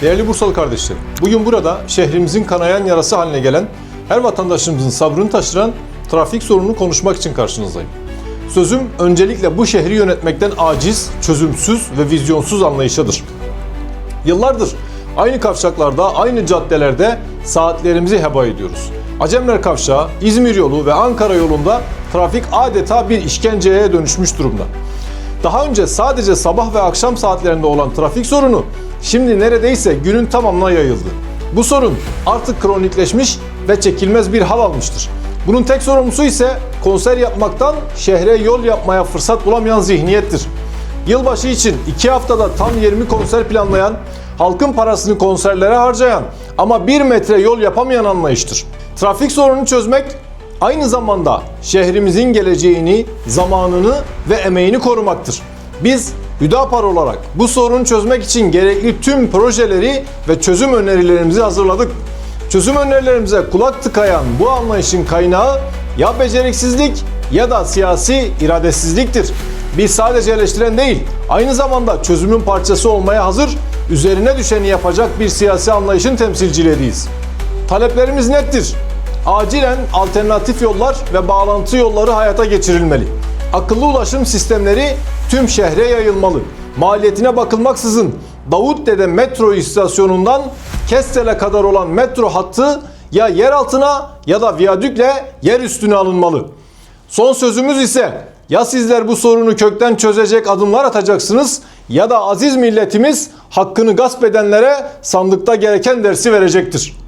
Değerli Bursalı kardeşlerim, bugün burada şehrimizin kanayan yarası haline gelen, her vatandaşımızın sabrını taşıran trafik sorununu konuşmak için karşınızdayım. Sözüm öncelikle bu şehri yönetmekten aciz, çözümsüz ve vizyonsuz anlayışadır. Yıllardır aynı kavşaklarda, aynı caddelerde saatlerimizi heba ediyoruz. Acemler Kavşağı, İzmir yolu ve Ankara yolunda trafik adeta bir işkenceye dönüşmüş durumda. Daha önce sadece sabah ve akşam saatlerinde olan trafik sorunu şimdi neredeyse günün tamamına yayıldı. Bu sorun artık kronikleşmiş ve çekilmez bir hal almıştır. Bunun tek sorumlusu ise konser yapmaktan şehre yol yapmaya fırsat bulamayan zihniyettir. Yılbaşı için 2 haftada tam 20 konser planlayan, halkın parasını konserlere harcayan ama 1 metre yol yapamayan anlayıştır. Trafik sorununu çözmek aynı zamanda şehrimizin geleceğini, zamanını ve emeğini korumaktır. Biz Hüdapar olarak bu sorunu çözmek için gerekli tüm projeleri ve çözüm önerilerimizi hazırladık. Çözüm önerilerimize kulak tıkayan bu anlayışın kaynağı ya beceriksizlik ya da siyasi iradesizliktir. Biz sadece eleştiren değil, aynı zamanda çözümün parçası olmaya hazır, üzerine düşeni yapacak bir siyasi anlayışın temsilcileriyiz. Taleplerimiz nettir. Acilen alternatif yollar ve bağlantı yolları hayata geçirilmeli. Akıllı ulaşım sistemleri tüm şehre yayılmalı. Maliyetine bakılmaksızın Davutdere metro istasyonundan Kestel'e kadar olan metro hattı ya yer altına ya da viyadükle yer üstüne alınmalı. Son sözümüz ise ya sizler bu sorunu kökten çözecek adımlar atacaksınız ya da aziz milletimiz hakkını gasp edenlere sandıkta gereken dersi verecektir.